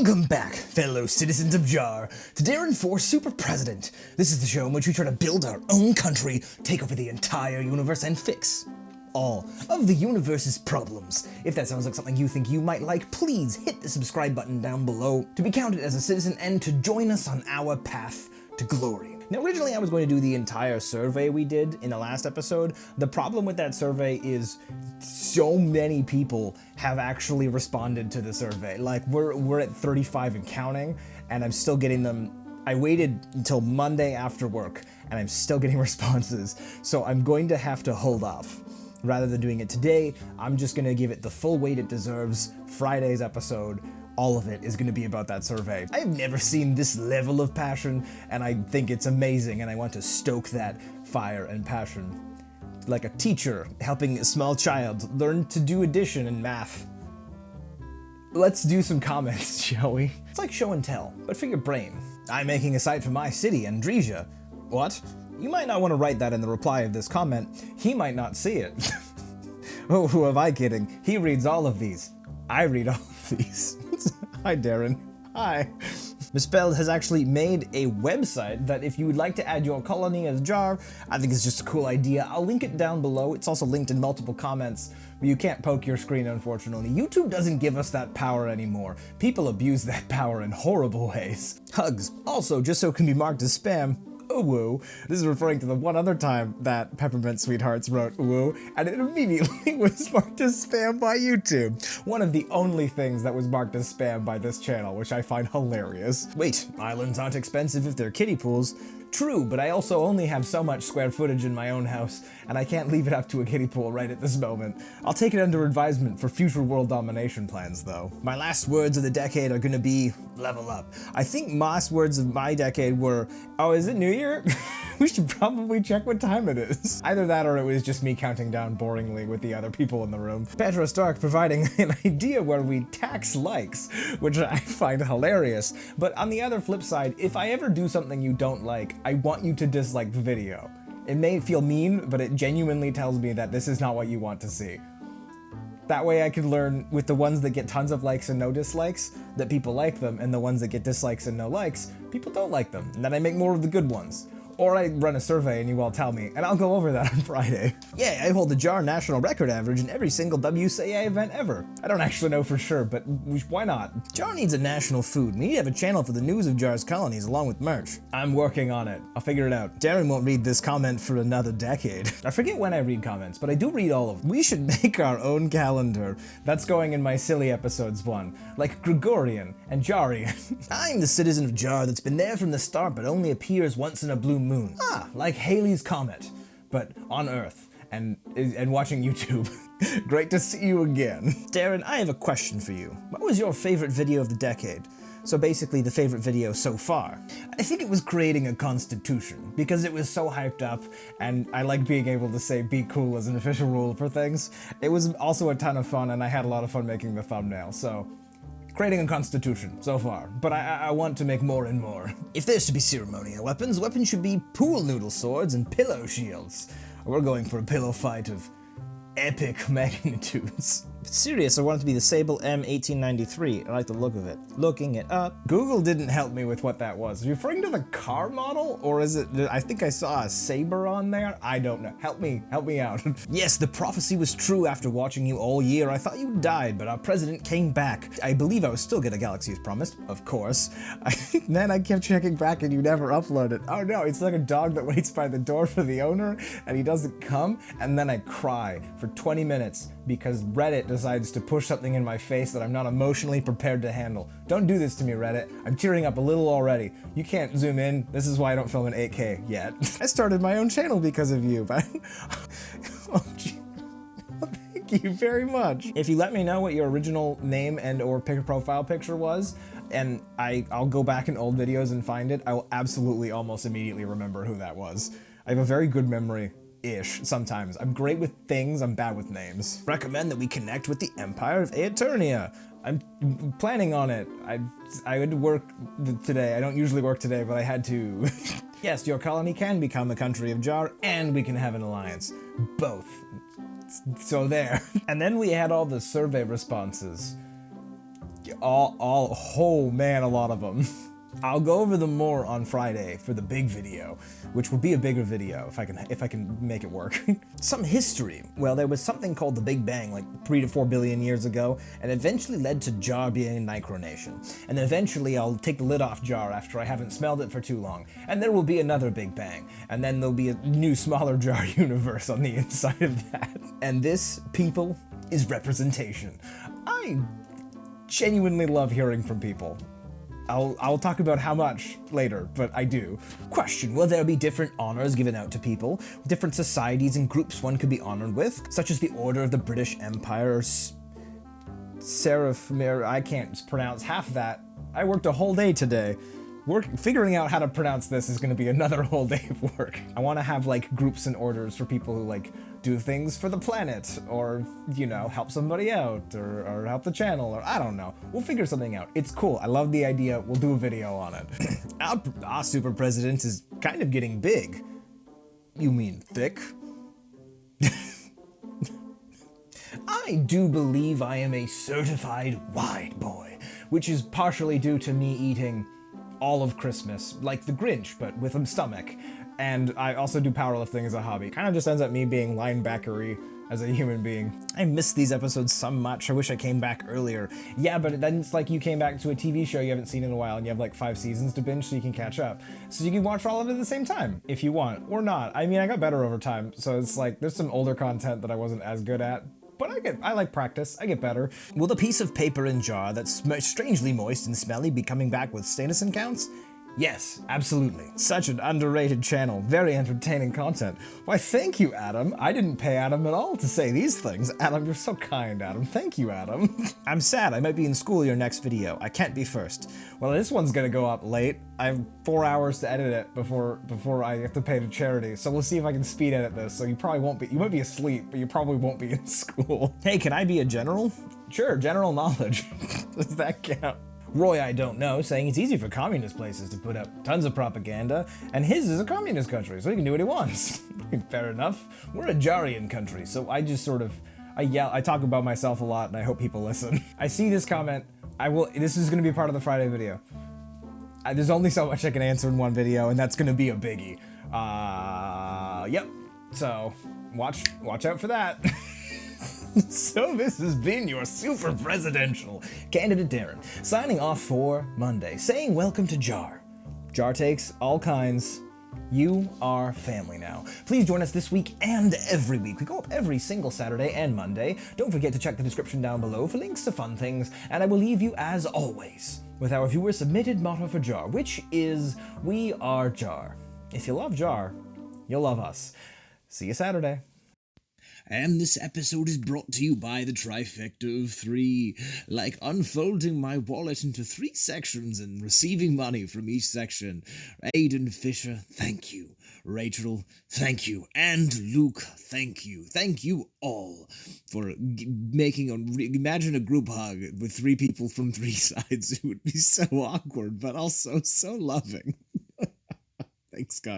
Welcome back, fellow citizens of Jar, to Deron 4 Super President. This is the show in which we try to build our own country, take over the entire universe, and fix all of the universe's problems. If that sounds like something you think you might like, please hit the subscribe button down below to be counted as a citizen and to join us on our path to glory. Now, originally I was going to do the entire survey we did in the last episode. The problem with that survey is so many people have actually responded to the survey. Like, we're at 35 and counting, and I'm still getting them. I waited until Monday after work, and I'm still getting responses, so I'm going to have to hold off. Rather than doing it today, I'm just gonna give it the full weight it deserves. Friday's episode, all of it is going to be about that survey. I've never seen this level of passion, and I think it's amazing, and I want to stoke that fire and passion. Like a teacher helping a small child learn to do addition and math. Let's do some comments, shall we? It's like show and tell, but for your brain. I'm making a site for my city, Andresia. What? You might not want to write that in the reply of this comment. He might not see it. Oh, who am I kidding? He reads all of these. I read all of these. Hi, Deron. Hi. Mizspeled has actually made a website that if you would like to add your colony as jar, I think it's just a cool idea. I'll link it down below. It's also linked in multiple comments, but you can't poke your screen, unfortunately. YouTube doesn't give us that power anymore. People abuse that power in horrible ways. Hugs. Also, just so it can be marked as spam, woo. This is referring to the one other time that Peppermint Sweethearts wrote woo, and it immediately was marked as spam by YouTube. One of the only things that was marked as spam by this channel, which I find hilarious. Wait, islands aren't expensive if they're kiddie pools. True, but I also only have so much square footage in my own house, and I can't leave it up to a kiddie pool right at this moment. I'll take it under advisement for future world domination plans, though. My last words of the decade are gonna be level up. I think last words of my decade were, oh, is it New Year? We should probably check what time it is. Either that or it was just me counting down boringly with the other people in the room. Petra Stark providing an idea where we tax likes, which I find hilarious. But on the other flip side, if I ever do something you don't like, I want you to dislike the video. It may feel mean, but it genuinely tells me that this is not what you want to see. That way I can learn with the ones that get tons of likes and no dislikes, that people like them, and the ones that get dislikes and no likes, people don't like them. And then I make more of the good ones. Or I run a survey and you all tell me, and I'll go over that on Friday. Yeah, I hold the Jar national record average in every single WCA event ever. I don't actually know for sure, but why not? Jar needs a national food. We need to have a channel for the news of Jar's colonies along with merch. I'm working on it. I'll figure it out. Deron won't read this comment for another decade. I forget when I read comments, but I do read all of them. We should make our own calendar. That's going in my silly episodes one, like Gregorian and Jarian. I'm the citizen of Jar that's been there from the start but only appears once in a blue moon. Ah, like Halley's Comet, but on Earth, and watching YouTube. Great to see you again. Deron, I have a question for you. What was your favorite video of the decade? So basically the favorite video so far. I think it was creating a constitution, because it was so hyped up, and I like being able to say be cool as an official rule for things. It was also a ton of fun, and I had a lot of fun making the thumbnail, so creating a constitution so far, but I want to make more and more. If there's to be ceremonial weapons, weapons should be pool noodle swords and pillow shields. We're going for a pillow fight of epic magnitudes. Serious, I want it to be the Sable M1893. I like the look of it. Looking it up. Google didn't help me with what that was. Are you referring to the car model? Or is it, I think I saw a saber on there? I don't know. Help me out. Yes, the prophecy was true after watching you all year. I thought you died, but our president came back. I believe I will still get a galaxy as promised, of course. Then I kept checking back and you never uploaded. Oh no, it's like a dog that waits by the door for the owner and he doesn't come, and then I cry for 20 minutes because Reddit decides to push something in my face that I'm not emotionally prepared to handle. Don't do this to me, Reddit. I'm tearing up a little already. You can't zoom in. This is why I don't film in 8K yet. I started my own channel because of you, but oh, thank you very much. If you let me know what your original name and or profile picture was, and I'll go back in old videos and find it, I will absolutely almost immediately remember who that was. I have a very good memory. Ish, sometimes. I'm great with things, I'm bad with names. Recommend that we connect with the Empire of Aeternia. I'm planning on it. I had to work today. I don't usually work today, but I had to. Yes, your colony can become a country of Jar, and we can have an alliance. Both. So there. And then we had all the survey responses. Oh man, a lot of them. I'll go over them more on Friday for the big video, which will be a bigger video if I can make it work. Some history. Well, there was something called the Big Bang like 3 to 4 billion years ago, and eventually led to Jar being a micronation. And then eventually I'll take the lid off Jar after I haven't smelled it for too long, and there will be another Big Bang, and then there'll be a new smaller Jar universe on the inside of that. And this, people, is representation. I genuinely love hearing from people. I'll talk about how much later, but I do. Question, will there be different honors given out to people? Different societies and groups one could be honored with, such as the Order of the British Empire, or Seraphimir, I can't pronounce half that. I worked a whole day today. Figuring out how to pronounce this is gonna be another whole day of work. I wanna have like groups and orders for people who like do things for the planet, or, you know, help somebody out, or help the channel, or I don't know. We'll figure something out. It's cool. I love the idea. We'll do a video on it. Our super president is kind of getting big. You mean thick? I do believe I am a certified wide boy, which is partially due to me eating all of Christmas, like the Grinch, but with a stomach. And I also do powerlifting as a hobby. Kind of just ends up me being linebackery as a human being. I miss these episodes so much. I wish I came back earlier. Yeah, but then it's like you came back to a TV show you haven't seen in a while and you have like 5 seasons to binge so you can catch up. So you can watch all of it at the same time if you want, or not. I mean, I got better over time, so it's like there's some older content that I wasn't as good at. But I like practice, I get better. Will the piece of paper in jar that's strangely moist and smelly be coming back with status counts? Yes, absolutely. Such an underrated channel, very entertaining content. Why, thank you, Adam. I didn't pay Adam at all to say these things. Adam, you're so kind, Adam. Thank you, Adam. I'm sad, I might be in school your next video. I can't be first. Well, this one's gonna go up late. I have 4 hours to edit it before I have to pay to charity, so we'll see if I can speed edit this, so you might be asleep, but you probably won't be in school. Hey, can I be a general? Sure, general knowledge. Does that count? Roy, I don't know, saying it's easy for communist places to put up tons of propaganda, and his is a communist country, so he can do what he wants. Fair enough. We're a Jarian country, so I just sort of, I talk about myself a lot, and I hope people listen. I see this comment. This is gonna be part of the Friday video. There's only so much I can answer in one video, and that's gonna be a biggie. Yep. So, watch out for that. So this has been your super presidential candidate Deron, signing off for Monday, saying welcome to Jar. Jar takes all kinds. You are family now. Please join us this week and every week. We go up every single Saturday and Monday. Don't forget to check the description down below for links to fun things, and I will leave you, as always, with our viewer-submitted motto for Jar, which is, we are Jar. If you love Jar, you'll love us. See you Saturday. And this episode is brought to you by the trifecta of 3, like unfolding my wallet into 3 sections and receiving money from each section. Aiden Fisher, thank you. Rachel, thank you. And Luke, thank you. Thank you all for imagine a group hug with 3 people from 3 sides. It would be so awkward, but also so loving. Thanks, guys.